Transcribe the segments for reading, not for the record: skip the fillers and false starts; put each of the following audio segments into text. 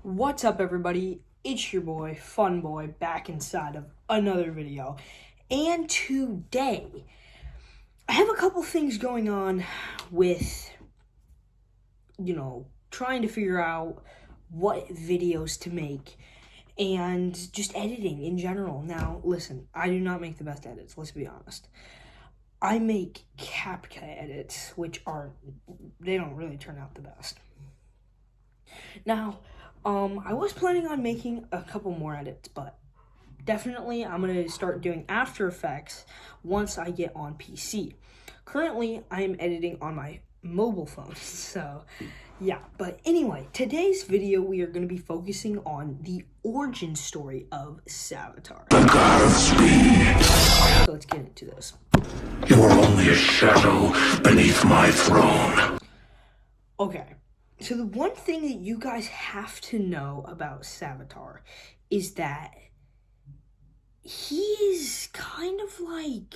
What's up, everybody? It's your boy, Fun Boy, back inside of another video. And today, I have a couple things going on with, trying to figure out what videos to make and just editing in general. Now, listen, I do not make the best edits, let's be honest. I make CapCut edits, they don't really turn out the best. Now, I was planning on making a couple more edits, but definitely I'm going to start doing After Effects once I get on PC. Currently, I am editing on my mobile phone, so yeah. But anyway, today's video, we are going to be focusing on the origin story of Savitar. The god of speed. So let's get into this. You are only a shadow beneath my throne. Okay. So the one thing that you guys have to know about Savitar is that he's kind of like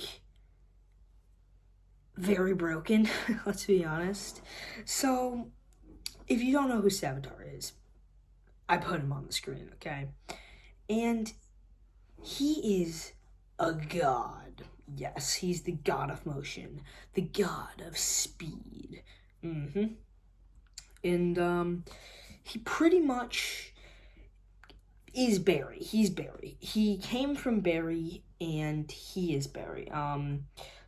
very broken, let's be honest. So if you don't know who Savitar is, I put him on the screen, okay? And he is a god. Yes, he's the god of motion, the god of speed. And he pretty much is Barry. He's Barry. He came from Barry, and he is Barry.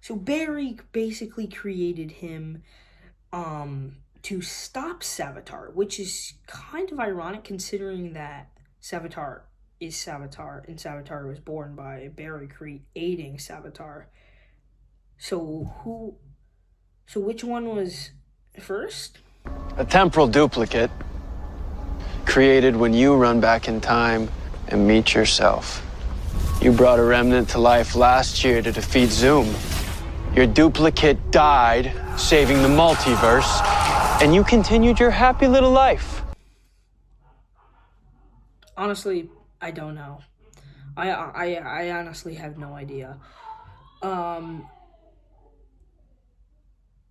So Barry basically created him to stop Savitar, which is kind of ironic considering that Savitar is Savitar, and Savitar was born by Barry creating Savitar. So which one was first? A temporal duplicate created when you run back in time and meet yourself. You brought a remnant to life last year to defeat Zoom. Your duplicate died, saving the multiverse, and you continued your happy little life. Honestly, I don't know. I honestly have no idea.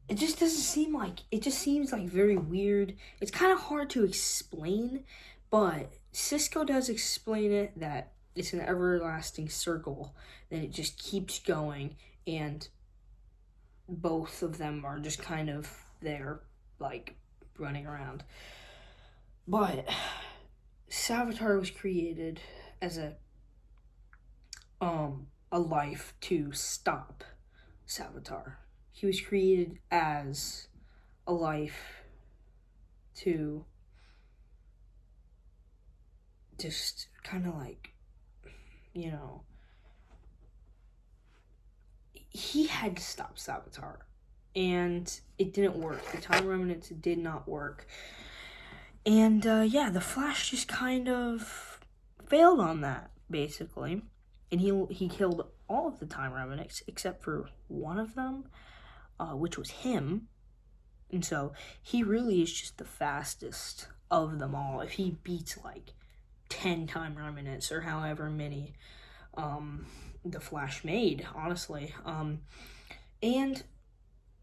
It just doesn't seem like, it just seems like very weird. It's kind of hard to explain, but Cisco does explain it, that it's an everlasting circle, that it just keeps going, and both of them are just kind of there, like, running around. But Savitar was created as a life to stop Savitar. He was created as a life to just kind of like, he had to stop Savitar, and it didn't work. The time remnants did not work. And yeah, the Flash just kind of failed on that, basically. And he killed all of the time remnants except for one of them, which was him. And so he really is just the fastest of them all. If he beats like 10 time remnants or however many the Flash made, honestly. And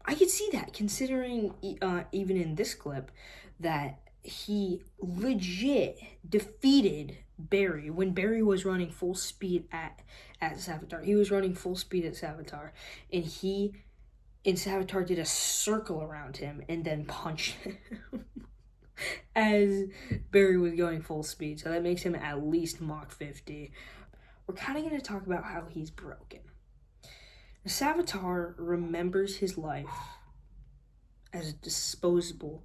I could see that, considering even in this clip that he legit defeated Barry when Barry was running full speed at Savitar. He was running full speed at Savitar, and Savitar did a circle around him and then punched him as Barry was going full speed. So that makes him at least Mach 50. We're kind of going to talk about how he's broken. Savitar remembers his life as a disposable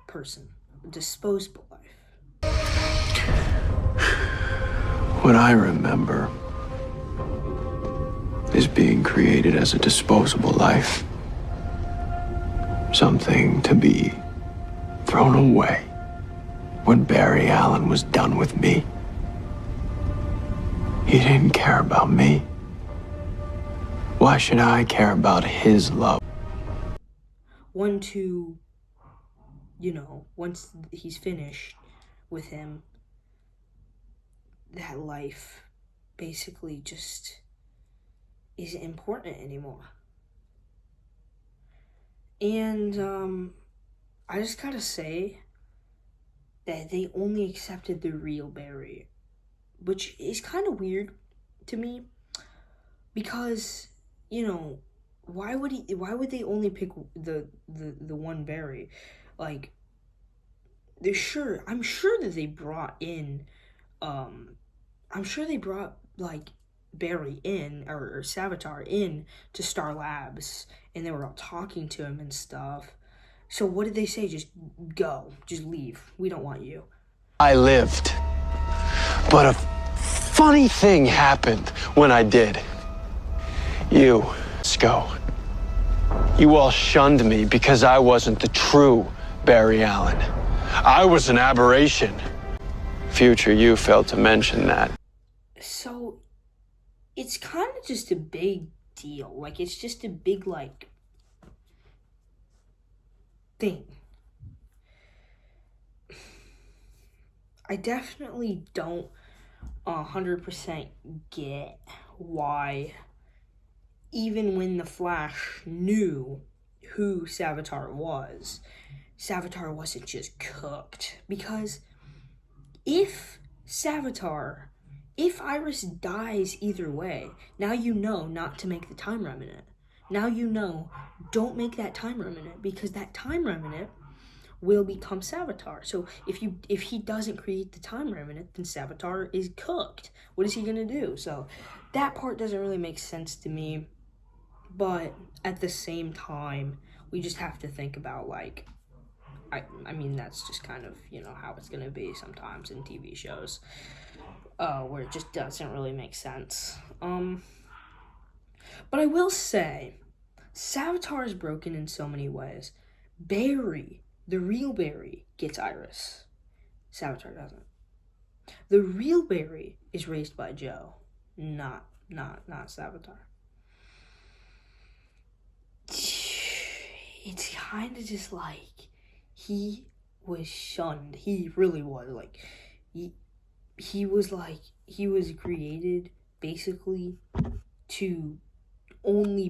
person. A disposable life. What I remember is being created as a disposable life. Something to be thrown away when Barry Allen was done with me. He didn't care about me. Why should I care about his love? Once he's finished with him, that life basically just isn't important anymore. And I just gotta say that they only accepted the real Barry, which is kind of weird to me because, you know, why would they only pick the one Barry? Like, I'm sure that they brought in I'm sure they brought like Barry in or Savitar in to Star Labs, and they were all talking to him and stuff. So what did they say? Just go, just leave. We don't want you. I lived. But a funny thing happened when I did. You, Sco. You all shunned me because I wasn't the true Barry Allen. I was an aberration. Future you failed to mention that. So it's kind of just a big deal. Like, it's just a big, like, thing. I definitely don't 100% get why, even when the Flash knew who Savitar wasn't just cooked. Because if Iris dies either way, now you know not to make the time remnant. Now you know, don't make that time remnant, because that time remnant will become Savitar. So if he doesn't create the time remnant, then Savitar is cooked. What is he gonna do? So that part doesn't really make sense to me. But at the same time, we just have to think about, like, I mean, that's just kind of, you know, how it's gonna be sometimes in TV shows, where it just doesn't really make sense. But I will say, Savitar is broken in so many ways. Barry, the real Barry, gets Iris. Savitar doesn't. The real Barry is raised by Joe, not Savitar. It's kind of just like he was shunned. He really was. Like, he was created basically to only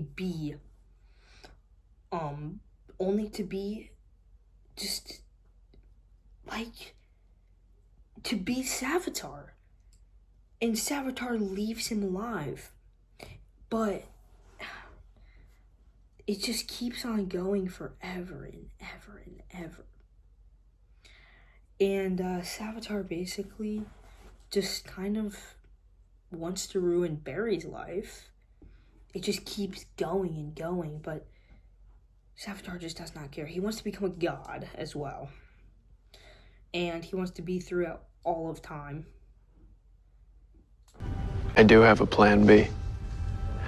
to be just like to be Savitar. And Savitar leaves him alive. But it just keeps on going forever and ever and ever. And Savitar basically just kind of wants to ruin Barry's life. It just keeps going and going, but Savitar just does not care. He wants to become a god as well. And he wants to be throughout all of time. I do have a plan B.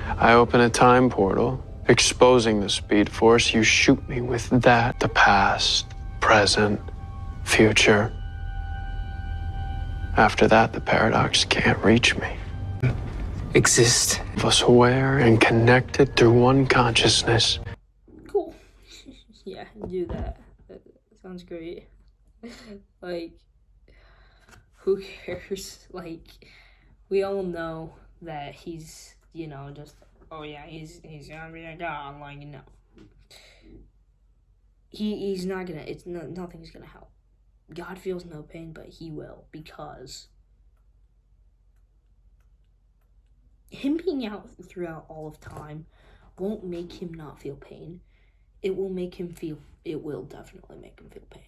I open a time portal, exposing the Speed Force. You shoot me with that. The past, present, future. After that, the paradox can't reach me. Exist. Of us aware and connected through one consciousness. Cool. Yeah, do that. That sounds great. Like, who cares? Like, we all know that he's, you know, just, oh yeah, he's gonna be a god. Like, you know, he's not gonna. Nothing's gonna help. God feels no pain, but he will, because him being out throughout all of time won't make him not feel pain. It will definitely make him feel pain.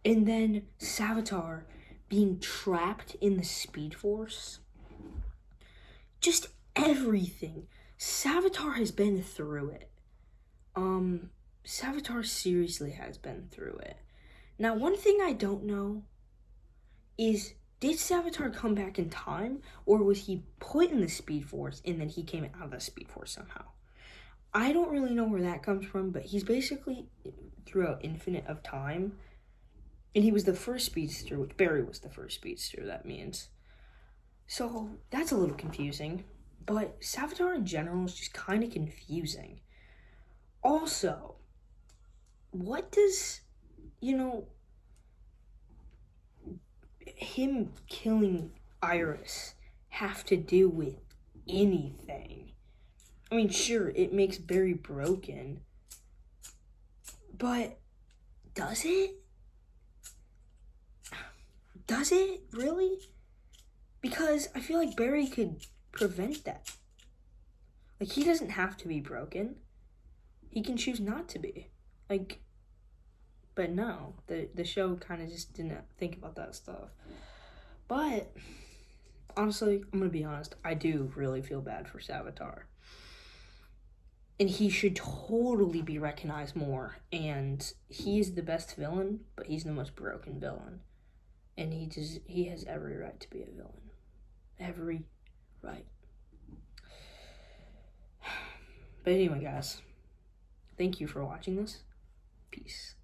And then Savitar being trapped in the Speed Force. Just everything. Savitar has been through it. Savitar seriously has been through it. Now, one thing I don't know is, did Savitar come back in time, or was he put in the Speed Force and then he came out of the Speed Force somehow? I don't really know where that comes from, but he's basically throughout infinite of time, and he was the first speedster, which Barry was the first speedster, that means. So that's a little confusing, but Savitar in general is just kind of confusing. Also, what does, you know, him killing Iris have to do with anything? I mean, sure, it makes Barry broken, but does it? Does it really? Because I feel like Barry could prevent that. Like, he doesn't have to be broken. He can choose not to be. Like, but no, the show kind of just didn't think about that stuff. But honestly, I'm gonna be honest, I do really feel bad for Savitar. And he should totally be recognized more. And he's the best villain, but he's the most broken villain. And he has every right to be a villain. Every right. But anyway, guys, thank you for watching this. Peace.